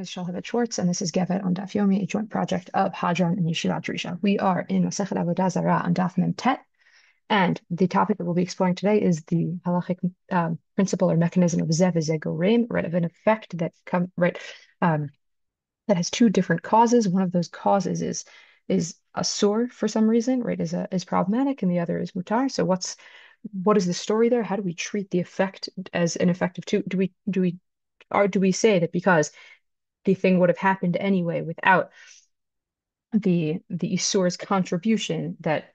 is Shalhevet Schwartz, and this is Gefet on Daf Yomi, a joint project of Hadron and Yeshivat Drisha. We are in Masechet Avodah Zarah on Daf Mem Tet, and the topic that we'll be exploring today is the halachic principle or mechanism of zev Gorem, right, of an effect that um, that has two different causes. One of those causes is issur for some reason, right, is problematic, and the other is mutar. So what is the story there? How do we treat the effect as an effect of two? Do we say that because the thing would have happened anyway without the issur's contribution, that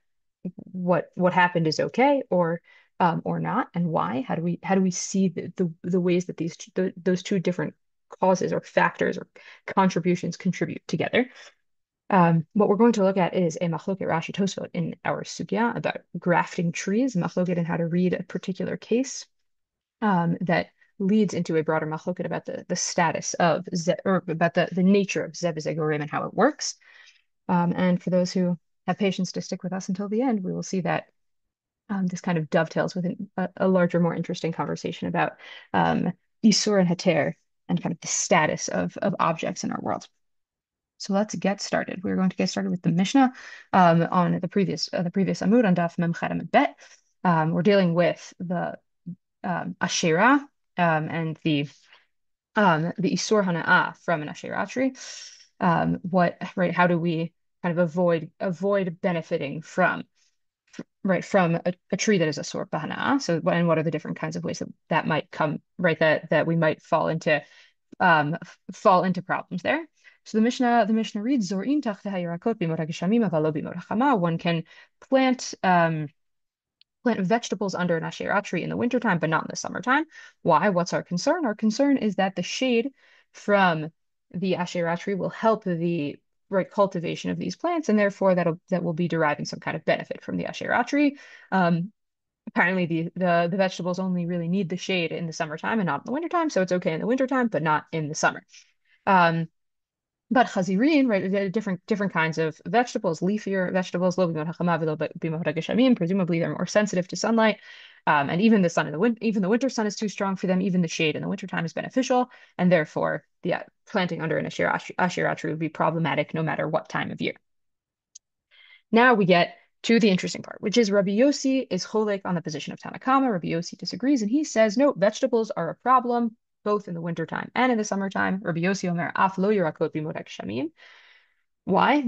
what happened is okay, or not, and why? How do we see the ways that those two different causes or factors or contributions contribute together? What we're going to look at is a machloket Rashi Tosafot in our sugya about grafting trees, machloket, and how to read a particular case that leads into a broader machloket about the status of or about the nature of zev Gorem and how it works. And for those who have patience to stick with us until the end, we will see that this kind of dovetails with a larger, more interesting conversation about issur and heter and kind of the status of objects in our world. So let's get started. We're going to get started with the Mishnah on the previous Amud on Daf Mem Chet Amud Bet. We're dealing with the Asherah and the issur hana'ah from an Asherah tree. How do we kind of avoid benefiting from a tree that is a issur b'hana'ah? So, and what are the different kinds of ways that might come, right, that we might fall into problems there. So the Mishnah reads, Zorin tachteh hayirakot b'mot hageshamim avalo b'mot hachama. One can plant vegetables under an asherah tree in the wintertime, but not in the summertime. Why? What's our concern? Our concern is that the shade from the asherah tree will help the cultivation of these plants, and therefore that will be deriving some kind of benefit from the asherah tree. Apparently the vegetables only really need the shade in the summertime and not in the wintertime, so it's okay in the wintertime, but not in the summer. But chazirin, right, different kinds of vegetables, leafier vegetables, presumably they're more sensitive to sunlight. And even the sun even the winter sun is too strong for them. Even the shade in the wintertime is beneficial, and therefore, planting under an asherah tree would be problematic no matter what time of year. Now we get to the interesting part, which is Rabbi Yossi is cholek on the position of Tanna Kama. Rabbi Yossi disagrees, and he says, no, vegetables are a problem both in the wintertime and in the summertime. Rabbi Yossi Omer af lo yirakot b'mot hageshamim. Why?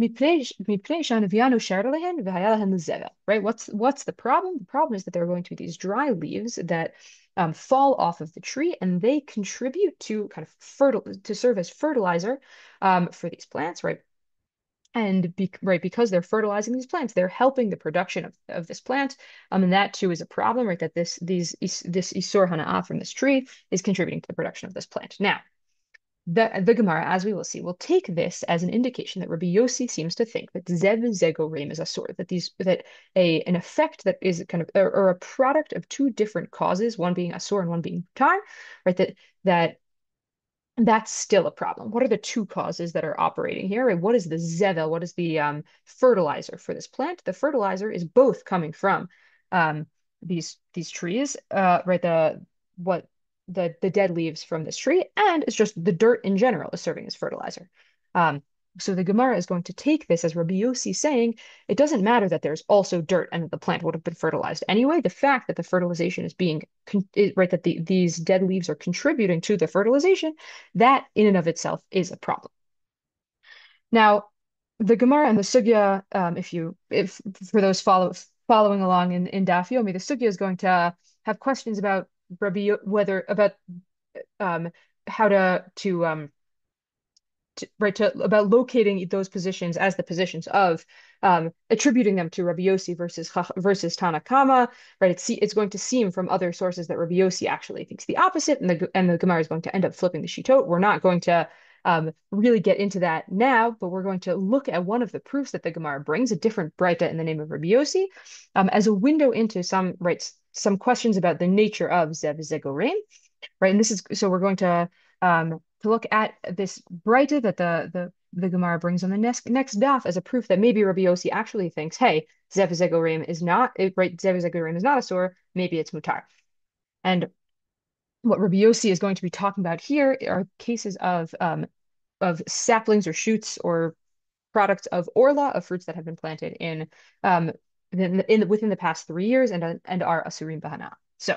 Right? What's the problem? The problem is that there are going to be these dry leaves that fall off of the tree, and they contribute to kind of to serve as fertilizer for these plants, right? And because they're fertilizing these plants, they're helping the production of this plant. And that too is a problem, right? That this issur hana'ah from this tree is contributing to the production of this plant. Now, the Gemara, as we will see, will take this as an indication that Rabbi Yossi seems to think that zev Gorem is issur, that an effect that is kind of or a product of two different causes, one being issur and one being mutar, right? That's still a problem. What are the two causes that are operating here? Right? What is the zevel? What is the fertilizer for this plant? The fertilizer is both coming from these trees, right? The dead leaves from this tree, and it's just the dirt in general is serving as fertilizer. So the Gemara is going to take this as Rabbi Yossi saying it doesn't matter that there's also dirt and that the plant would have been fertilized anyway. The fact that the fertilization is being right, that these dead leaves are contributing to the fertilization, that in and of itself is a problem. Now, the Gemara and the sugya, if for those following along in Daf Yomi, the sugya is going to have questions about how about locating those positions as the positions of attributing them to Rabbi Yossi versus Tanna Kama, right? It's going to seem from other sources that Rabbi Yossi actually thinks the opposite, and the Gemara is going to end up flipping the shitot. We're not going to really get into that now, but we're going to look at one of the proofs that the Gemara brings, a different breita in the name of Rabbi Yossi, as a window into some questions about the nature of zev Gorem, right? And so we're going to look at this breita that the Gemara brings on the next daf as a proof that maybe Rabbi Yossi actually thinks, hey, zev Gorem is not right. Zev Gorem is not issur. Maybe it's mutar. And what Rabbi Yossi is going to be talking about here are cases of saplings or shoots or products of orla, of fruits that have been planted um within the past 3 years and are asurim bahana. So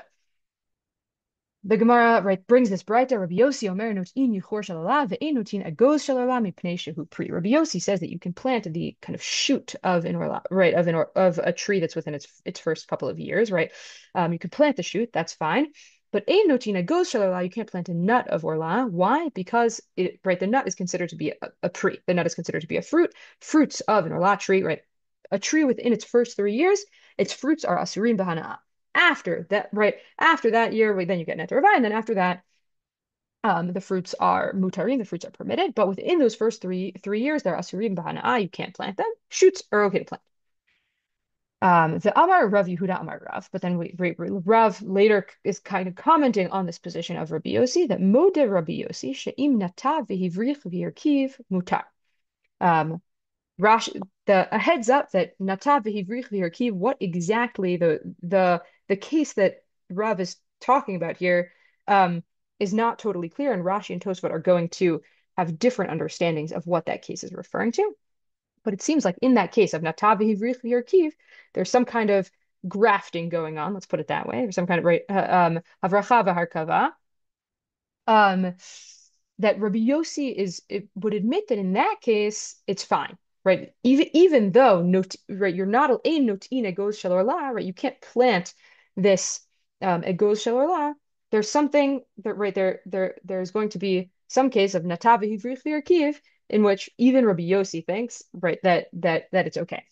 the Gemara, right, brings this brighter. Rabbi Yossi Omer notin yichor shalala ve'ein notin agos shalala mipnei shehu pri. Rabbi Yossi says that you can plant the kind of shoot of an orla, right, of a tree that's within its first couple of years, right. You can plant the shoot, that's fine. But ein notin agos shalala, you can't plant a nut of orla. Why? Because the nut is considered to be a pri. The nut is considered to be a fruit. Fruits of an orla tree, right, a tree within its first 3 years, its fruits are asurim bahana. After that year, then you get netter, and then after that, the fruits are mutarim, the fruits are permitted, but within those first three years, they're asurim b'hana'ah, you can't plant them. Shoots are okay to plant. The Amar Rav Yehuda Amar Rav, but then Rav later is kind of commenting on this position of Rabbi Yossi that Mode Rabbi Yossi she'im natav v'hivrich v'yirkiv mutar. A heads up that natav v'hivrich v'yirkiv, what exactly the case that Rav is talking about here is not totally clear, and Rashi and Tosafot are going to have different understandings of what that case is referring to. But it seems like in that case of natav v'hivrich v'yirkiv, there's some kind of grafting going on. Let's put it that way. There's some kind of havracha v'harkava. That Rabbi Yossi would admit that in that case it's fine, right? Even though you're not a notin goes shalorla, right? You can't plant this goes shalorla. There's something that there's going to be some case of natav hivrich v'yirkiv in which even Rabbi Yossi thinks, right, that it's okay.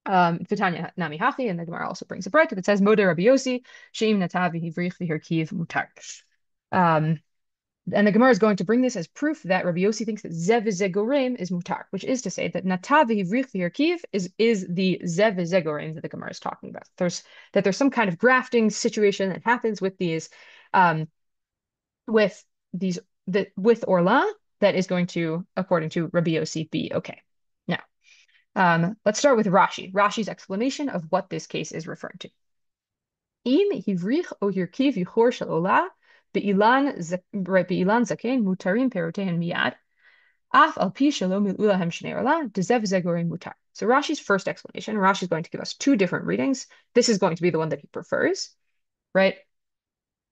V'tanya nami hachi, and the Gemara also brings a bracket that says Mode Rabbi Yossi sheim natav hivrich v'yirkiv mutar. And the Gemara is going to bring this as proof that Rabbi Yossi thinks that zev gorem is mutar, which is to say that natav hivrich v'yirkiv is the zev gorem that the Gemara is talking about. There's some kind of grafting situation that happens with with orla that is going to, according to Rabbi Yossi, be okay. Now, let's start with Rashi's explanation of what this case is referring to. Im hivrich o yirkiv yichor shel olah be'ilan zaken mutarim perotehen miyad af al pi shelo mil'u lahem shnei olah dezev zegorem mutar. So Rashi's first explanation, Rashi's going to give us two different readings. This is going to be the one that he prefers, right?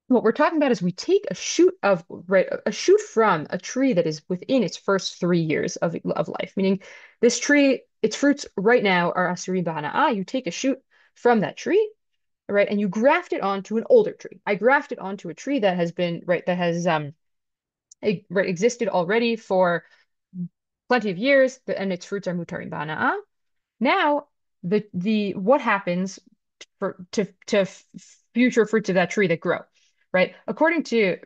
What we're talking about is we take a shoot from a tree that is within its first 3 years of life, meaning this tree, its fruits right now are asurim b'hana'ah. You take a shoot from that tree, right, and you graft it onto an older tree. I graft it onto a tree that has been existed already for plenty of years, and its fruits are mutarim b'hana'ah. Now, what happens to future fruits of that tree that grow? Right? According to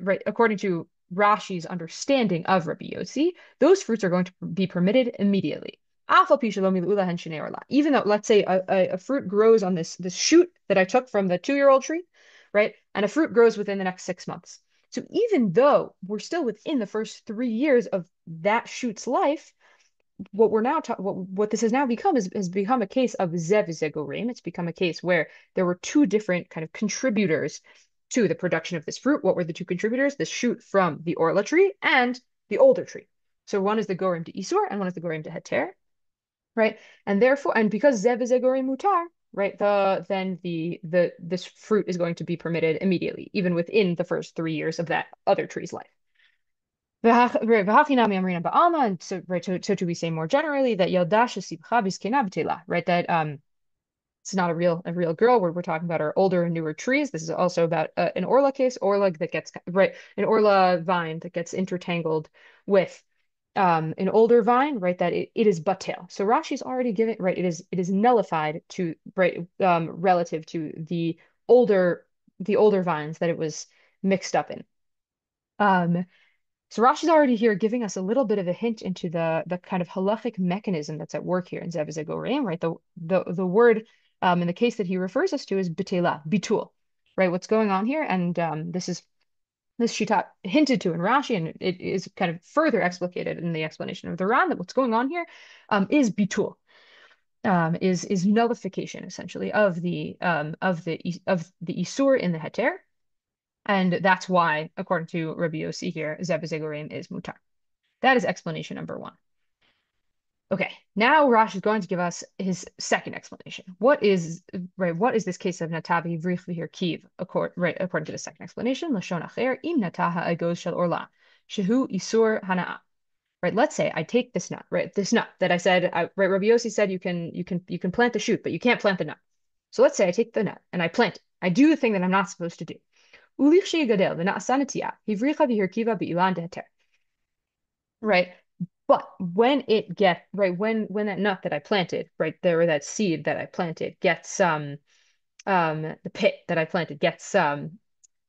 Rashi's understanding of Rabbi Yossi, those fruits are going to be permitted immediately. Even though, let's say, a fruit grows on this shoot that I took from the 2-year-old tree, right? And a fruit grows within the next 6 months. So even though we're still within the first 3 years of that shoot's life, what this has now become has become a case of zev gorem. It's become a case where there were two different kind of contributors to the production of this fruit. What were the two contributors? The shoot from the orla tree and the older tree. So one is the gorem to issur and one is the gorem to heter, right? And therefore, and because zev gorem mutar, right? This fruit is going to be permitted immediately, even within the first 3 years of that other tree's life. And so to we say more generally that right, that it's not a real girl. We're talking about our older and newer trees. This is also about an orla case, an orla vine that gets intertangled with an older vine, right? That it is batel. So Rashi's already given, right? It is nullified to, right, relative to the older vines that it was mixed up in. So Rashi's already here giving us a little bit of a hint into the kind of halachic mechanism that's at work here in zev gorem, right? The word in the case that he refers us to is bitela, bitul, right? What's going on here, and this shita hinted to in Rashi, and it is kind of further explicated in the explanation of the Ran, that what's going on here is bitul, is nullification essentially of the issur in the heter. And that's why, according to Rabbi Yossi here, zev gorem is mutar. That is explanation number one. Okay, now Rashi is going to give us his second explanation. What is this case of natavi vrich v'hir kiv? According to the second explanation, lashon acher im nataha agos shel orla shehu issur hanaa. Right, let's say I take this nut, right, this nut that I said, right, Rabbi Yossi said you can plant the shoot, but you can't plant the nut. So let's say I take the nut and I plant it. I do the thing that I'm not supposed to do. Ulich sheyigadel v'na'asanatia hivricha v'hir kiva b'ilan deheter. Right. But when it get right, when that nut that I planted, right there, or that seed that I planted gets the pit that I planted gets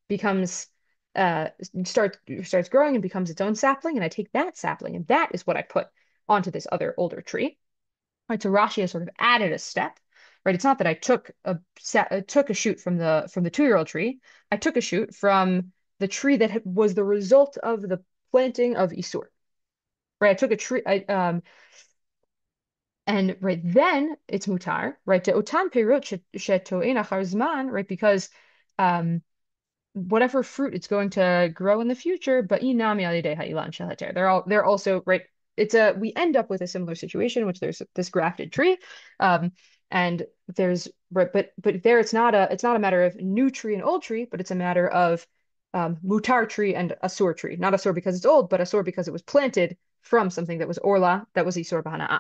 becomes uh starts growing and becomes its own sapling, and I take that sapling, and that is what I put onto this other older tree. Right. So Rashi has sort of added a step. Right. It's not that I took a shoot from the 2-year-old tree. I took a shoot from the tree that was the result of the planting of issur. Right, I took a tree, and right then it's mutar, right? To otan perot sheto'en achar zman, right? Because um, whatever fruit it's going to grow in the future, but inami al yedei ha'ilan shel heter. They're also right. We end up with a similar situation in which there's this grafted tree, um, and there's right, but there it's not a matter of new tree and old tree, but it's a matter of mutar tree and issur tree. Not issur because it's old, but issur because it was planted from something that was orla, that was issur b'hana'ah.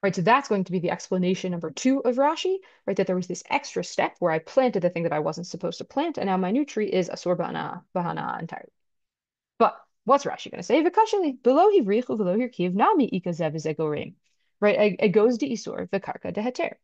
Right, so that's going to be the explanation number two of Rashi, right? That there was this extra step where I planted the thing that I wasn't supposed to plant, and now my new tree is issur b'hana'ah entirely. But what's Rashi going to say? V'kashali below hivrichu below hirkiv nami ikazev zegorem. Right, it goes to issur v'karka deheter.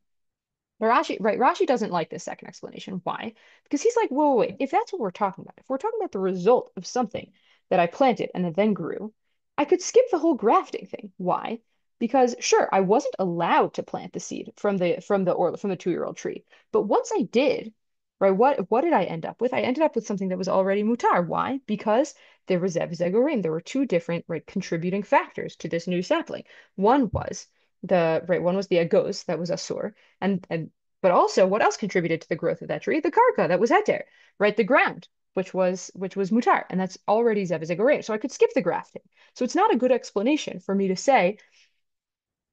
Rashi doesn't like this second explanation. Why? Because he's like, whoa, wait, if that's what we're talking about, if we're talking about the result of something that I planted and that then grew, I could skip the whole grafting thing. Why? Because sure, I wasn't allowed to plant the seed from the 2-year-old tree. But once I did, right, what did I end up with? I ended up with something that was already mutar. Why? Because there was zev zegorim. There were two different contributing factors to this new sapling. One was the agos, that was issur, and but also what else contributed to the growth of that tree? The karka, that was heter, right? The ground, which was mutar, and that's already zev zegorim. So I could skip the grafting. So it's not a good explanation for me to say,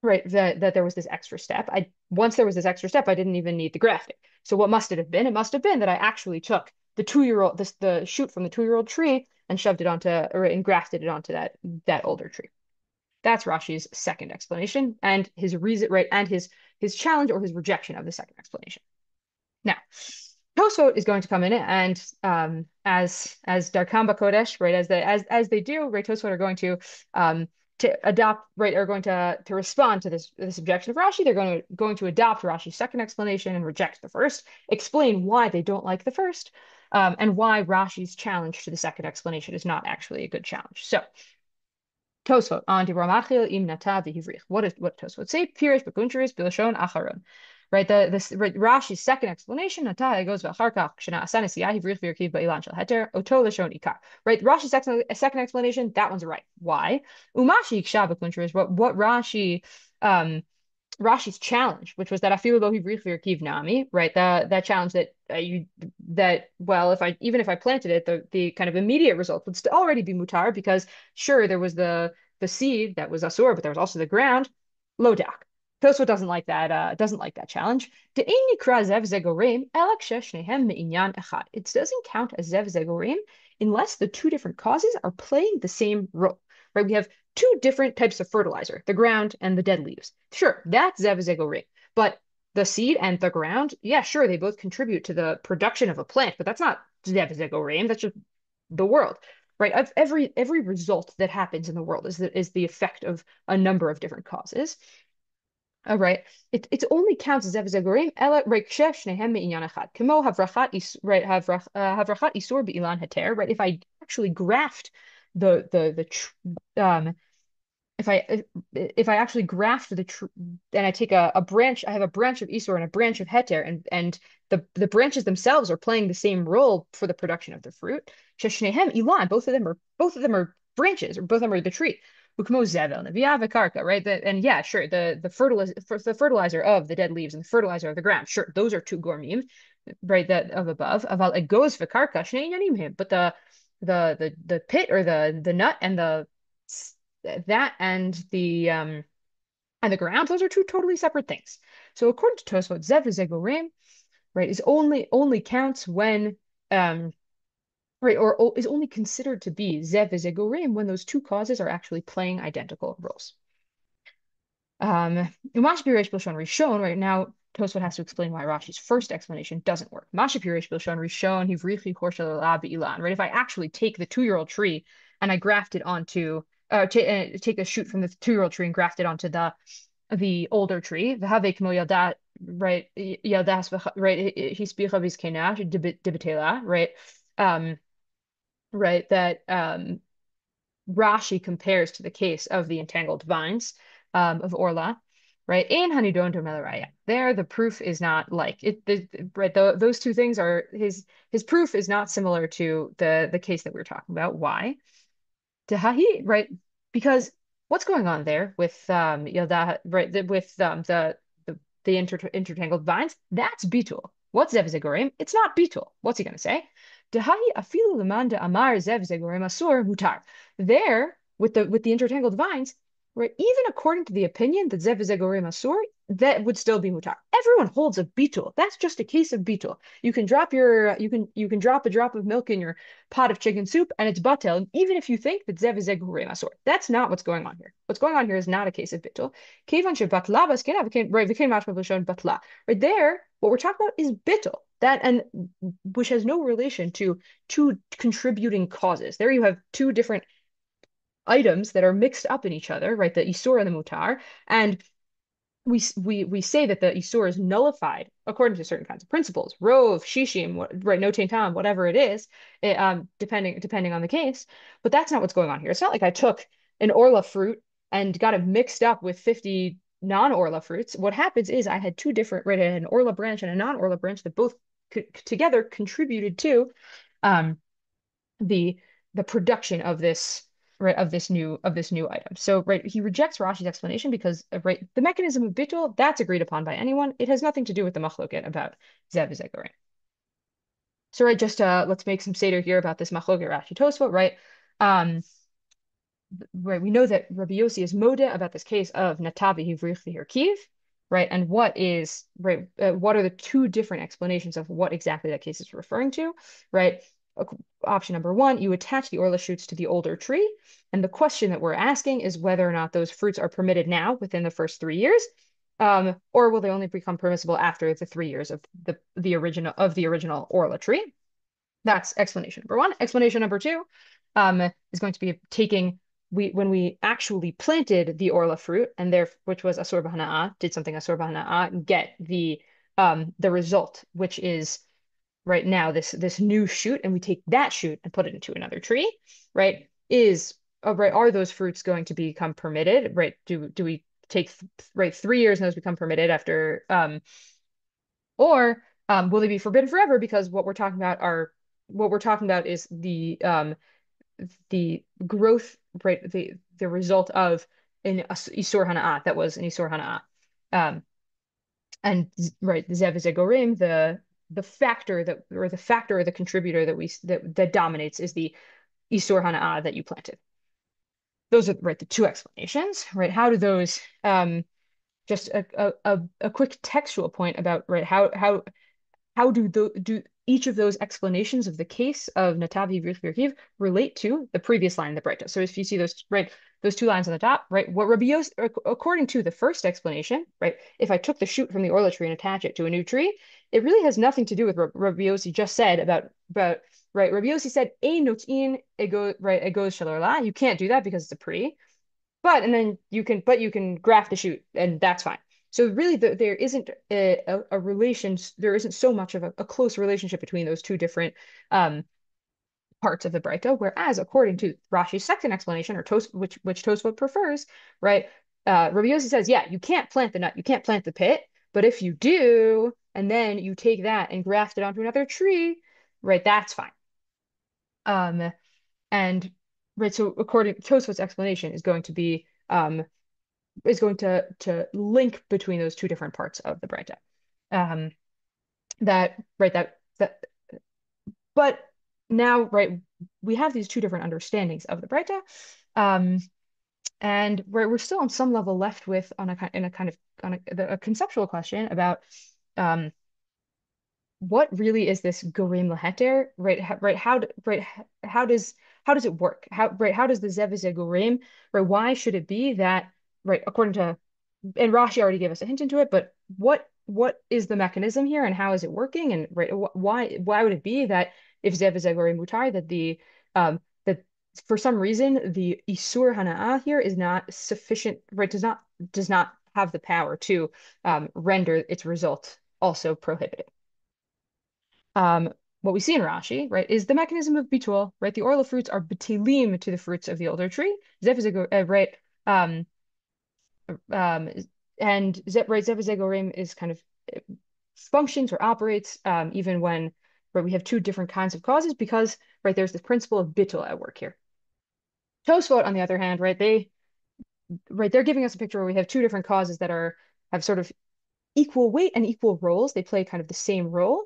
right, that there was this extra step. Once there was this extra step, I didn't even need the grafting. So what must it have been? It must have been that I actually took the shoot from the 2-year-old tree and shoved it onto, and grafted it onto that older tree. That's Rashi's second explanation, and his reason, right, and his challenge or his rejection of the second explanation. Now, Tosafot is going to come in and as Darkam Kodesh, right, as they do, right, Tosafot are going to adopt, right, are going to respond to this objection of Rashi. They're going to adopt Rashi's second explanation and reject the first, explain why they don't like the first, and why Rashi's challenge to the second explanation is not actually a good challenge. So Tosafot on Diramachil im nata v'hivrich. What Tosafot say? Pirish b'kuncheris b'lashon acharon. Right, Rashi's second explanation, nata goes v'acharkach k'shena asanis hivrich v'yirkiv ba'ilan shel heter oto lashon ikar. Right, Rashi's second explanation, that one's right. Why? Umashi ksha b'kuncheris. What Rashi's challenge, which was that afilu lo hivrich v'yirkiv nami, right? That challenge if I planted it, the kind of immediate result would still already be mutar, because sure, there was the seed that was issur, but there was also the ground. Lo dak. Tosafot doesn't like that challenge. It doesn't count as zev zegorim unless the two different causes are playing the same role. Right? We have two different types of fertilizer, the ground and the dead leaves. Sure, that's zev zegorim. But the seed and the ground, yeah, sure, they both contribute to the production of a plant, but that's not zev zegorim. That's just the world. Right? Every result that happens in the world is the effect of a number of different causes. All right. It only counts as zev zegorim ela right shnehem me'inyan echad. Kemo havrachat issur b'ilan heter. Right. If I actually graft if I actually graft and I take a branch, I have a branch of issur and a branch of heter, and the branches themselves are playing the same role for the production of the fruit. Sheshnehem ilan. Both of them are branches, or both of them are the tree. Right? And yeah, sure, the fertilizer of the dead leaves and the fertilizer of the ground, sure, those are two gormim, right? That of above. Aval it goes v'karka shnei inyanim him, but the pit or the nut and that and the ground, those are two totally separate things. So according to Tosafot, zev Gorem, right, is only counts when right, or is only considered to be zev Gorem when those two causes are actually playing identical roles. Masha Piresh Bilshon Rishon, right now, Tosfot has to explain why Rashi's first explanation doesn't work. Masha Piresh Bilshon Rishon, Hivrichi Horshel Ilan, right? If I actually take the 2-year-old tree and I graft it onto, take a shoot from the 2-year-old tree and graft it onto the older tree, the Havek Mo Yadat, right? Yadas, right? Hispicha Vizkena, Dibitela, right? Um, right, that Rashi compares to the case of the entangled vines of Orla, right? In Hanidon to Melaraya. There, the proof is not like it. Right, those two things are his proof is not similar to the case that we were talking about. Why? Tehahi, right? Because what's going on there with Yildah, right? With the intertangled vines, that's bitul. What's zev zegorim? It's not bitul. What's he going to say? Dehahi afilu lemanda amar zev zegorim asur mutar. There, with the intertangled vines, right? Even according to the opinion that zev zegorim asur, that would still be mutar. Everyone holds a bitul. That's just a case of bitul. You can drop a drop of milk in your pot of chicken soup and it's batel, even if you think that zev is zegure masor. That's not what's going on here. What's going on here is not a case of bittul. Kevan shebatla baskena right v'kein mashma b'lashon batla. Right there, what we're talking about is bittul. That and which has no relation to two contributing causes. There you have two different items that are mixed up in each other, right? The issur and the mutar, and we say that the issur is nullified according to certain kinds of principles, rove, shishim, right, no tam, whatever it is, depending on the case. But that's not what's going on here. It's not like I took an orla fruit and got it mixed up with 50 non-orla fruits. What happens is I had two different, right, I had an orla branch and a non-orla branch that both together contributed to um, the the production of this right of this new item. So right, he rejects Rashi's explanation because right the mechanism of bittul that's agreed upon by anyone. It has nothing to do with the machloket about zev zegorim. So right, just let's make some seder here about this machloket Rashi Tosfot. Right, um, right. We know that Rabbi Yossi is moda about this case of natavi hivrich v'hirkiv. Right, and what is right? What are the two different explanations of what exactly that case is referring to? Right, option number one, you attach the orla shoots to the older tree. And the question that we're asking is whether or not those fruits are permitted now within the first 3 years, or will they only become permissible after the 3 years of the original orla tree? That's explanation number one. Explanation number two is going to be taking when we actually planted the orla fruit and there which was asur b'hana'ah, did something asur b'hana'ah and get the result, which is right now this new shoot and we take that shoot and put it into another tree, right? Right, are those fruits going to become permitted, right? Do we take right 3 years and those become permitted after or will they be forbidden forever because what we're talking about is the growth, right? The result of an issur hana'ah that was an issur hana'ah. And right, the zev zegorim, the factor or the contributor that dominates is the issur hana'ah that you planted. Those are right the two explanations, right? How do those just a quick textual point about right how do each of those explanations of the case of Natavi Virkiv relate to the previous line in the Breita? So if you see those two lines on the top, right, what Rabbi Yossi, according to the first explanation, right, if I took the shoot from the orla tree and attach it to a new tree, it really has nothing to do with what Rabbi Yossi just said about right. Rabbi Yossi said a notin ego right egos shalorla. You can't do that because it's a pre. And then you can graft the shoot and that's fine. So really, there isn't a relation. There isn't so much of a close relationship between those two different parts of the Breita. Whereas, according to Rashi's second explanation, or which Tosfot prefers, right? Rabbi Yossi says, yeah, you can't plant the nut, you can't plant the pit, but if you do, and then you take that and graft it onto another tree, right? That's fine. And right, so according Tosfot's explanation is going to link between those two different parts of the Breita. That right that but now right we have these two different understandings of the Breita. And we're still on some level left with in a kind of a conceptual question about um, what really is this Gorem Leheter, right? How does it work? How does the Zeveze Gorem, right? Why should it be that, right? According to, and Rashi already gave us a hint into it, but what is the mechanism here and how is it working? And right, why would it be that if Zeveze Gorem Mutar that for some reason the issur Hana'ah here is not sufficient, right? Does not have the power to render its result also prohibited. Um, what we see in Rashi, right, is the mechanism of bitul, right? The oral fruits are betilim to the fruits of the older tree. Right? Um, um, and right, Zevizegorim is kind of uh, functions or operates even when right, we have two different kinds of causes because right there's this principle of bitul at work here. Tosfot, on the other hand, they're giving us a picture where we have two different causes that have sort of equal weight and equal roles. They play kind of the same role,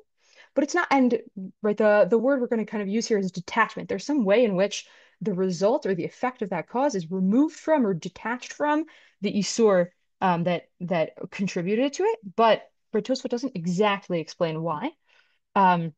but it's not, and right, the word we're going to kind of use here is detachment. There's some way in which the result or the effect of that cause is removed from or detached from the issur that contributed to it, but Tosfot doesn't exactly explain why. Um,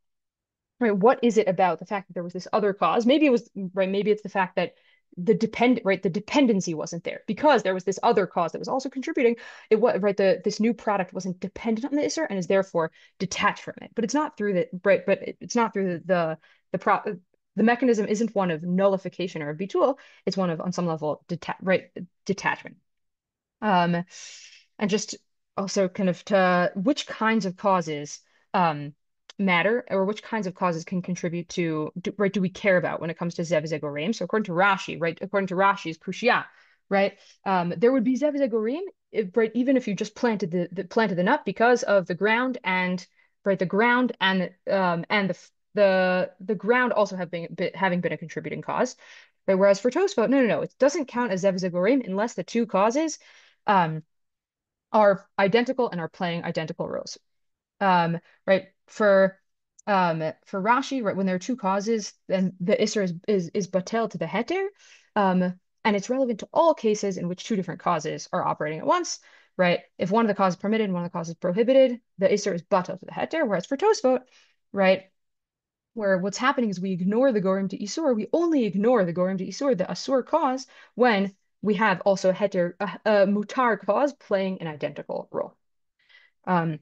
right, what is it about the fact that there was this other cause? Maybe it was right, maybe it's the fact that the dependency wasn't there because there was this other cause that was also contributing. It was right, this new product wasn't dependent on the issur and is therefore detached from it. But it's not through the right, but it's not through the mechanism isn't one of nullification or bitul, it's one of on some level detachment. Um, and just also kind of to which kinds of causes um, matter or which kinds of causes can contribute to, do we care about when it comes to Zev Zegorim? So according to Rashi, right, according to Rashi's Kushya, right, there would be Zev Zegorim, right, even if you just planted planted the nut because of the ground and right, the ground and the ground also having been a contributing cause. Right? Whereas for Tosfot, no, it doesn't count as Zev Zegorim unless the two causes um, are identical and are playing identical roles. Right for Rashi, right when there are two causes, then the issur is batel to the heter, and it's relevant to all cases in which two different causes are operating at once. Right, if one of the causes is permitted and one of the causes is prohibited, the issur is batel to the heter. Whereas for Tosfot, right, where what's happening is we ignore the Gorem to issur, we only ignore the Gorem to issur, the asur cause, when we have also a mutar cause playing an identical role. Um,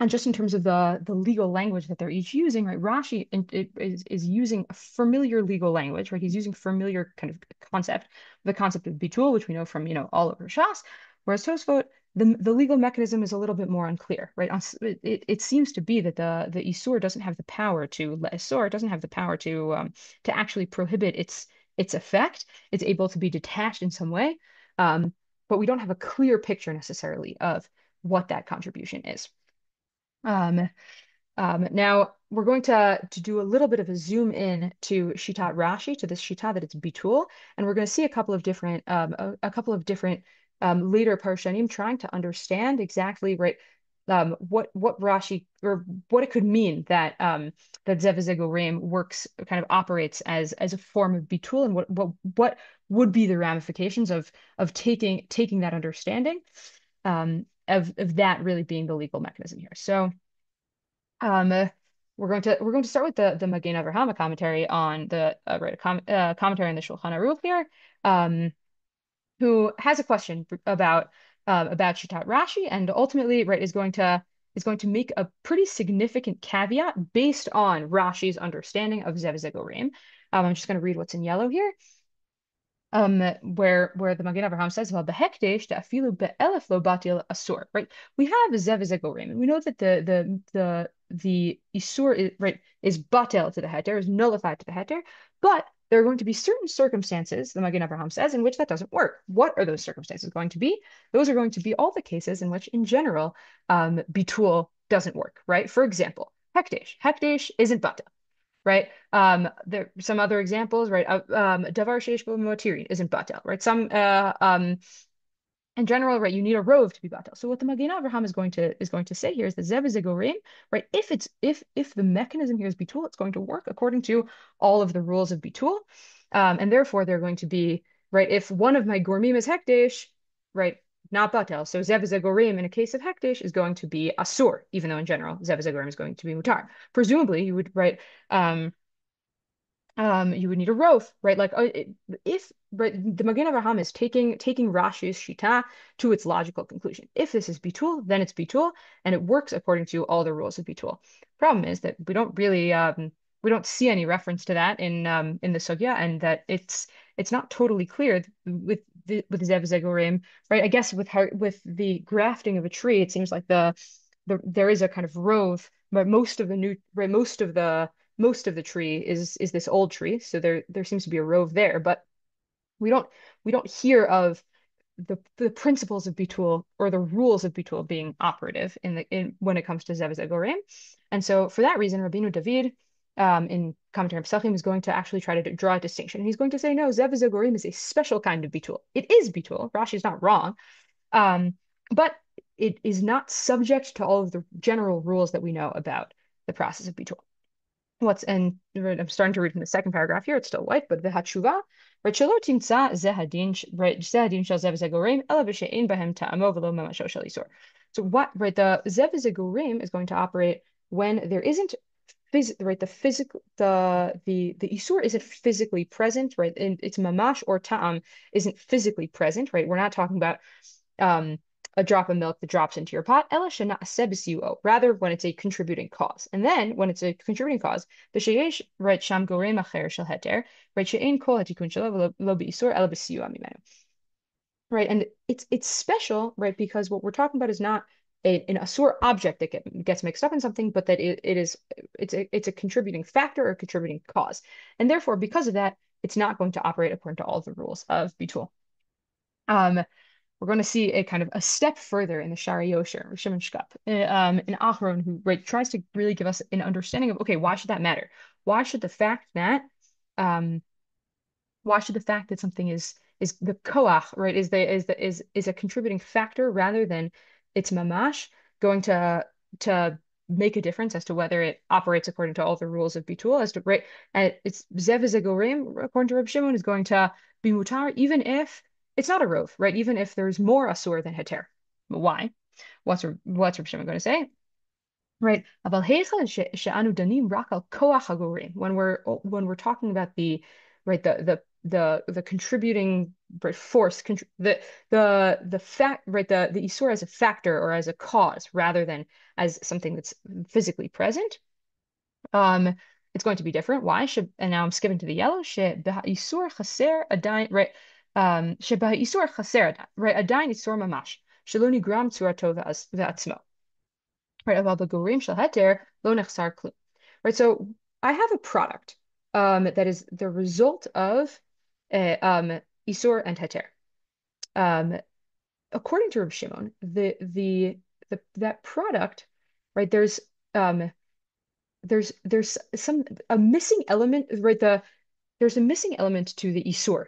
and just in terms of the legal language that they're each using, right? Rashi is using a familiar legal language, right? He's using familiar kind of concept, the concept of bitul, which we know from all over Shas, whereas Tosfot, the legal mechanism is a little bit more unclear, right? It seems to be that the issur doesn't have the power to issur, it doesn't have the power to actually prohibit its effect. It's able to be detached in some way, but we don't have a clear picture necessarily of what that contribution is. Um, now we're going to do a little bit of a zoom in to Shitat Rashi, to this Shita that it's bitul, and we're going to see a couple of different a couple of different later Parshanim trying to understand exactly right what Rashi or what it could mean that that Zev works kind of operates as a form of bitul, and what would be the ramifications of taking that understanding of that really being the legal mechanism here. So we're going to start with the Magen Avraham commentary on the commentary on the Shulchan Aruch here, who has a question about Shitat Rashi, and ultimately is going to make a pretty significant caveat based on Rashi's understanding of Zev Zegorim. I'm just going to read what's in yellow here. Where the Magen Avraham says, "Well, behekdesh afilu be'elef lo batil asur." Right, we have zev zegorim, and we know that the issur is batel to the heter, is nullified to the heter, but there are going to be certain circumstances, the Magen Avraham says, in which that doesn't work. What are those circumstances going to be? Those are going to be all the cases in which, in general, bitul doesn't work. Right, for example, hekdesh isn't batel. Right? There some other examples, right? Davar sheish bo motirin isn't batel, right? Some in general, right, you need a rove to be batel. So what the Magen Avraham is going to say here is that zev zegorim, right? If the mechanism here is bitul, it's going to work according to all of the rules of bitul, and therefore they're going to be right, if one of my gormim is hekdesh, right, not batel. So zev gorim in a case of hekdesh is going to be asur, even though in general zev gorim is going to be mutar. Presumably, you would write you would need a rof, right? Like if right, the Magen Avraham is taking Rashi's shita to its logical conclusion. If this is bitul, then it's bitul, and it works according to all the rules of bitul. Problem is that we don't see any reference to that in the sugya, and that it's not totally clear with Zev Zegorim, right? I guess with the grafting of a tree, it seems like there is a kind of rove, but most of the tree is this old tree, so there seems to be a rove there, but we don't we don't hear of the principles of bitul or the rules of bitul being operative in when it comes to zev zegorim. And so for that reason, Rabbeinu David in commentary on Pesachim is going to actually try to draw a distinction. He's going to say, no, zev zegorim is a special kind of bitul. It is bitul. Rashi is not wrong, um, but it is not subject to all of the general rules that we know about the process of bitul. I'm starting to read from the second paragraph here. It's still white, but the hatshuva, right? Shelo timtza zehadin, right? Zehadin shel zev zegorim ela b'she'ein bahem ta'amo v'lo mamasho shel issur. So what, right? The zev zegorim is going to operate when there isn't right, the physical, the issur isn't physically present, right? And it's mamash or ta'am isn't physically present, right? We're not talking about um a drop of milk that drops into your pot, rather when it's a contributing cause. And then when it's a contributing cause, the sheyesh right sham gorem acher shel heter, right she'ein kol hatikun shelo lo b'issur ela b'siyua mimenu. Right, and it's special, right, because what we're talking about is not an issur object that gets mixed up in something, but that it's a contributing factor or a contributing cause, and therefore because of that, it's not going to operate according to all the rules of bitul. We're going to see a kind of a step further in the Shari Yosher, Shimon Shkap, in Achron, who right, tries to really give us an understanding of, okay, why should that matter? Why should the fact that um, why should the fact that something is the koach, right, is a contributing factor rather than its mamash going to make a difference as to whether it operates according to all the rules of bitul, as to right, and it's zev zegorim according to Reb Shimon is going to be mutar even if it's not a rove, right? Even if there's more asur than heter. Why? What's Reb Shimon going to say? Right. Aval heichal she'anu danim rak al koach hagorim. When we're talking about the right the contributing right, force the fact right the issur as a factor or as a cause rather than as something that's physically present. Um, it's going to be different. Why? And now I'm skipping to the yellow. Issur chaser adain right. Issur chaser adain right adain issur mamash. Shelo nigram tzurato ve'atzmo. Right, aval b'gorim shel heter lo nechsar klum. Right, so I have a product that is the result of issur and heter. Um, according to Reb Shimon, that product, right? There's some a missing element, right? There's a missing element to the issur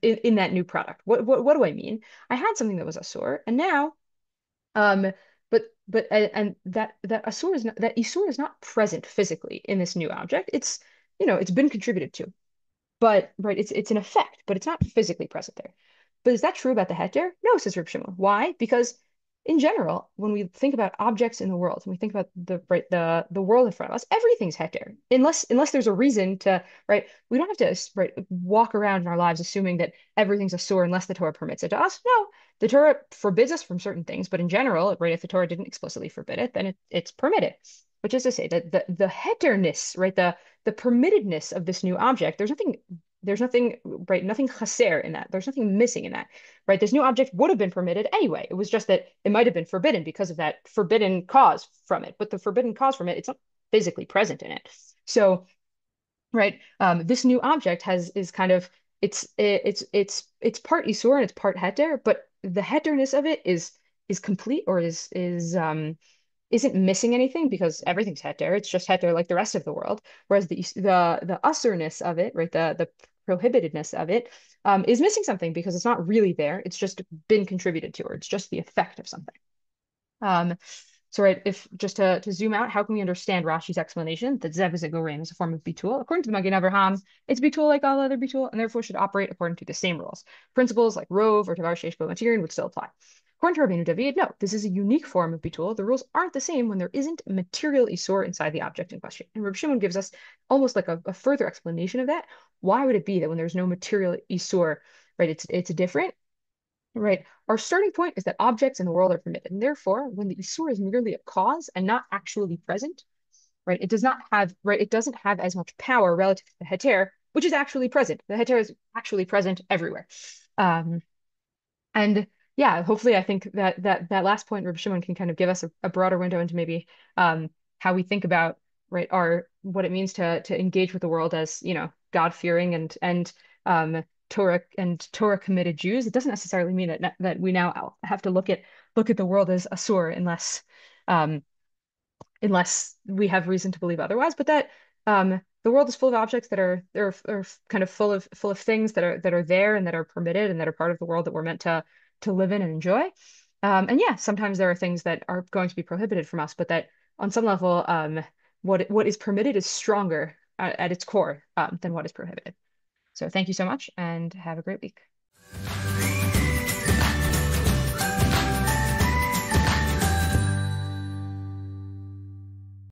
in that new product. What do I mean? I had something that was issur, and now um, and that issur is not present physically in this new object. It's it's been contributed to, but right, it's an effect, but it's not physically present there. But is that true about the heter? No, says Reb Shimon. Why? Because in general, when we think about objects in the world, when we think about the world in front of us, everything's heter. Unless there's a reason to, right, we don't have to right walk around in our lives assuming that everything's issur unless the Torah permits it to us. No, the Torah forbids us from certain things, but in general, right, if the Torah didn't explicitly forbid it, then it's permitted. Which is to say that the heterness, right, the permittedness of this new object, there's nothing, right, nothing chaser in that. There's nothing missing in that, right? This new object would have been permitted anyway. It was just that it might have been forbidden because of that forbidden cause from it. But the forbidden cause from it, it's not physically present in it. So, right, this new object is kind of it's part issur and it's part heter, but the heterness of it is complete or is isn't missing anything because everything's heter. It's just heter like the rest of the world. Whereas the usurness of it, right, the prohibitedness of it, is missing something because it's not really there. It's just been contributed to, or it's just the effect of something. Um, So, right, if just to zoom out, how can we understand Rashi's explanation that Zev is a Gorem is a form of Bitul? According to the Magen Avraham, it's Bitul like all other Bitul, and therefore should operate according to the same rules. Principles like Rov or Tavar Sheish Bo Materin would still apply. According to Rabbeinu David, no, this is a unique form of Bitul. The rules aren't the same when there isn't a material issur inside the object in question. And Rabbi Shimon gives us almost like a further explanation of that. Why would it be that when there's no material issur, right, it's different? Right. Our starting point is that objects in the world are permitted. And therefore, when the issur is merely a cause and not actually present, right, it does not have, right, it doesn't have as much power relative to the heter, which is actually present. The heter is actually present everywhere. Um, and yeah, hopefully I think that last point, Rabbi Shimon can kind of give us a broader window into maybe how we think about right our what it means to engage with the world as, God-fearing and Torah committed Jews. It doesn't necessarily mean that we now have to look at the world as issur um, unless we have reason to believe otherwise, but that the world is full of objects that are kind of full of things that are there and that are permitted and that are part of the world that we're meant to live in and enjoy. And yeah, sometimes there are things that are going to be prohibited from us, but that on some level, what is permitted is stronger at its core than what is prohibited. So thank you so much and have a great week.